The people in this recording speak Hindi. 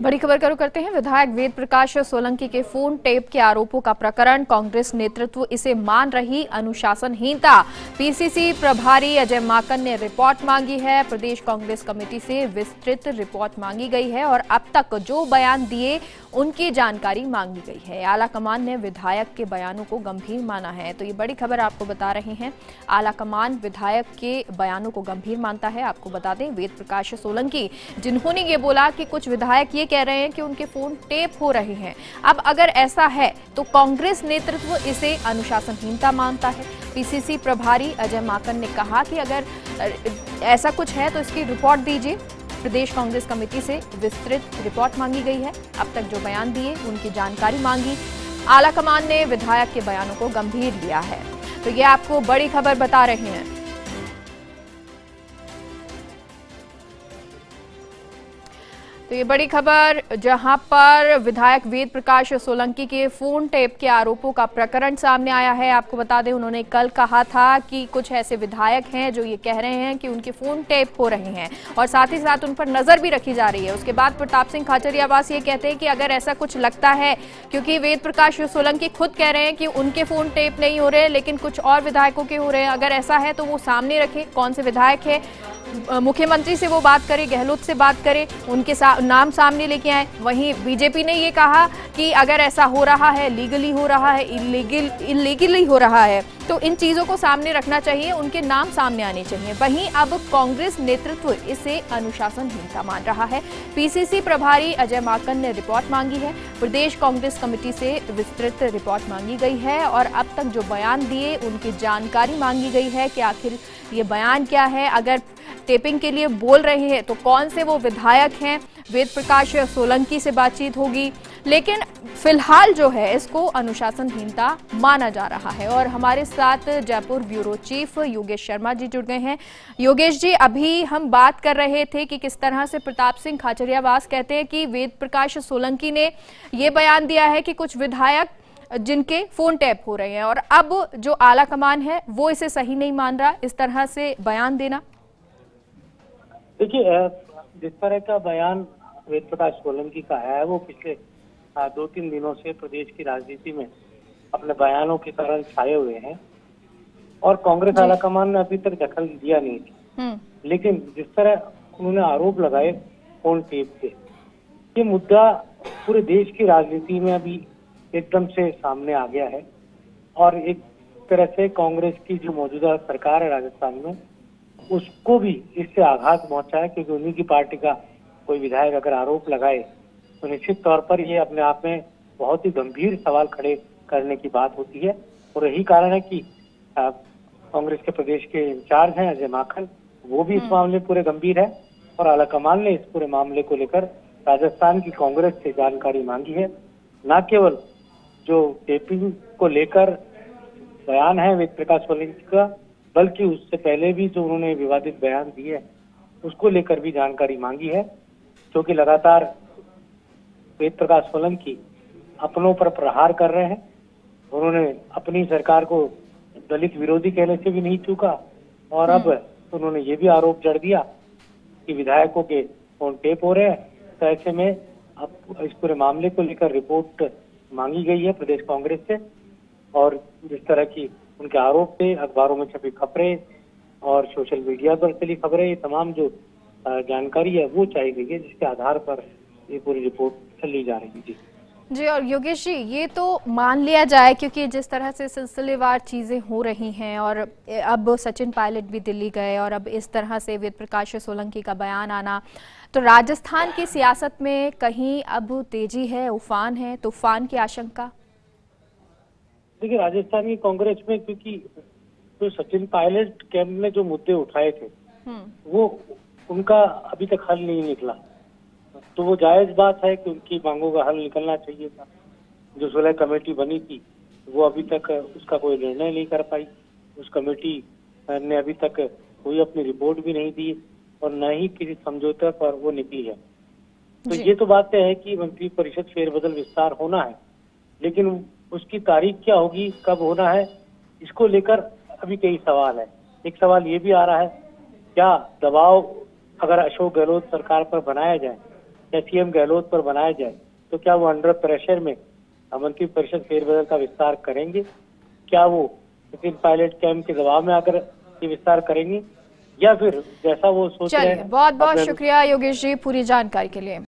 बड़ी खबर का रुख करते हैं। विधायक वेद प्रकाश सोलंकी के फोन टेप के आरोपों का प्रकरण, कांग्रेस नेतृत्व इसे मान रही अनुशासनहीनता। पीसीसी प्रभारी अजय माकन ने रिपोर्ट मांगी है। प्रदेश कांग्रेस कमेटी से विस्तृत रिपोर्ट मांगी गई है और अब तक जो बयान दिए उनकी जानकारी मांगी गई है। आला कमान ने विधायक के बयानों को गंभीर माना है। तो ये बड़ी खबर आपको बता रहे हैं। आला कमान विधायक के बयानों को गंभीर मानता है। आपको बता दें, वेद प्रकाश सोलंकी जिन्होंने ये बोला कि कुछ विधायक ये कह रहे हैं कि उनके फोन टेप हो रहे हैं। अब अगर ऐसा है तो कांग्रेस नेतृत्व इसे अनुशासनहीनता मानता है। पीसीसी प्रभारी अजय माकन ने कहा कि अगर ऐसा कुछ है तो इसकी रिपोर्ट दीजिए। प्रदेश कांग्रेस कमेटी से विस्तृत रिपोर्ट मांगी गई है। अब तक जो बयान दिए उनकी जानकारी मांगी। आला कमान ने विधायक के बयानों को गंभीर लिया है। तो ये आपको बड़ी खबर बता रहे हैं। तो ये बड़ी खबर, जहां पर विधायक वेद प्रकाश सोलंकी के फोन टेप के आरोपों का प्रकरण सामने आया है। आपको बता दें, उन्होंने कल कहा था कि कुछ ऐसे विधायक हैं जो ये कह रहे हैं कि उनके फोन टेप हो रहे हैं और साथ ही साथ उन पर नजर भी रखी जा रही है। उसके बाद प्रताप सिंह खाचरियावास ये कहते हैं कि अगर ऐसा कुछ लगता है, क्योंकि वेद प्रकाश सोलंकी खुद कह रहे हैं कि उनके फोन टेप नहीं हो रहे लेकिन कुछ और विधायकों के हो रहे हैं, अगर ऐसा है तो वो सामने रखे कौन से विधायक है। मुख्यमंत्री से वो बात करे, गहलोत से बात करे, उनके नाम सामने लेके आए। वहीं बीजेपी ने ये कहा कि अगर ऐसा हो रहा है, लीगली हो रहा है, इलीगली हो रहा है, तो इन चीजों को सामने रखना चाहिए, उनके नाम सामने आने चाहिए। वहीं अब कांग्रेस नेतृत्व इसे अनुशासनहीनता मान रहा है। पीसीसी प्रभारी अजय माकन ने रिपोर्ट मांगी है। प्रदेश कांग्रेस कमेटी से विस्तृत रिपोर्ट मांगी गई है और अब तक जो बयान दिए उनकी जानकारी मांगी गई है कि आखिर ये बयान क्या है। अगर टेपिंग के लिए बोल रहे हैं तो कौन से वो विधायक हैं। वेद प्रकाश सोलंकी से बातचीत होगी, लेकिन फिलहाल जो है इसको अनुशासनहीनता माना जा रहा है। और हमारे साथ जयपुर ब्यूरो चीफ योगेश शर्मा जी जुड़ गए हैं। योगेश जी, अभी हम बात कर रहे थे कि किस तरह से प्रताप सिंह खाचरियावास कहते हैं कि वेद प्रकाश सोलंकी ने ये बयान दिया है कि कुछ विधायक जिनके फोन टैप हो रहे हैं, और अब जो आला कमान है वो इसे सही नहीं मान रहा इस तरह से बयान देना। देखिए, जिस तरह का बयान वेद प्रकाश सोलंकी का है वो पिछले 2-3 दिनों से प्रदेश की राजनीति में अपने बयानों के कारण छाए हुए हैं और कांग्रेस आलाकमान ने अभी तक दखल दिया नहीं। लेकिन जिस तरह उन्होंने आरोप लगाए फोन टेप के, ये मुद्दा पूरे देश की राजनीति में अभी एकदम से सामने आ गया है और एक तरह से कांग्रेस की जो मौजूदा सरकार है राजस्थान में, उसको भी इससे आघात पहुंचा है। क्योंकि उन्हीं की पार्टी का कोई विधायक अगर आरोप लगाए तो निश्चित तौर पर ये अपने आप में बहुत ही गंभीर सवाल खड़े करने की बात होती है। और यही कारण है कि कांग्रेस के प्रदेश के इंचार्ज हैं अजय माकन, वो भी इस मामले पूरे गंभीर है और आला कमान ने इस पूरे मामले को लेकर राजस्थान की कांग्रेस से जानकारी मांगी है। न केवल जो टेपिंग को लेकर बयान है वेद प्रकाश सोलंकी का, बल्कि उससे पहले भी जो उन्होंने विवादित बयान दिए उसको लेकर भी जानकारी मांगी है। क्योंकि लगातार वेद प्रकाश सोलंकी अपनों पर प्रहार कर रहे हैं। उन्होंने अपनी सरकार को दलित विरोधी कहने से भी नहीं चूका और अब उन्होंने ये भी आरोप जड़ दिया कि विधायकों के फोन टेप हो रहे हैं। तो ऐसे में अब इस पूरे मामले को लेकर रिपोर्ट मांगी गई है प्रदेश कांग्रेस से और जिस तरह की उनके आरोप थे, अखबारों में छपी खबरें और सोशल मीडिया पर चली खबरें, ये तमाम जो जानकारी है वो चाहिए गई है, जिसके आधार पर ये पूरी रिपोर्ट ली जा रही है। जी, और योगेश जी, ये तो मान लिया जाए क्योंकि जिस तरह से सिलसिलेवार चीज़ें हो रही हैं और अब सचिन पायलट भी दिल्ली गए और अब इस तरह से वेद प्रकाश सोलंकी का बयान आना, तो राजस्थान की सियासत में कहीं अब तेजी है, उफान है, तूफान की आशंका। देखिए, राजस्थान की कांग्रेस में क्योंकि तो सचिन पायलट कैंप में जो मुद्दे उठाए थे वो उनका अभी तक हल नहीं निकला, तो वो जायज बात है कि उनकी मांगों का हल निकलना चाहिए था। जो सुलह कमेटी बनी थी वो अभी तक उसका कोई निर्णय नहीं कर पाई। उस कमेटी ने अभी तक कोई अपनी रिपोर्ट भी नहीं दी और न ही किसी समझौते पर वो निकली है। तो ये तो बात है कि मंत्री परिषद फेरबदल विस्तार होना है, लेकिन उसकी तारीख क्या होगी, कब होना है, इसको लेकर अभी कई सवाल है। एक सवाल ये भी आ रहा है, क्या दबाव अगर अशोक गहलोत सरकार पर बनाया जाए या सीएम गहलोत पर बनाया जाए, तो क्या वो अंडर प्रेशर में मंत्री परिषद फेरबदल का विस्तार करेंगे? क्या वो नितिन पायलट कैंप के दबाव में आकर ये विस्तार करेंगे, या फिर जैसा वो सोच रहे चलिए, हैं? बहुत बहुत शुक्रिया योगेश जी पूरी जानकारी के लिए।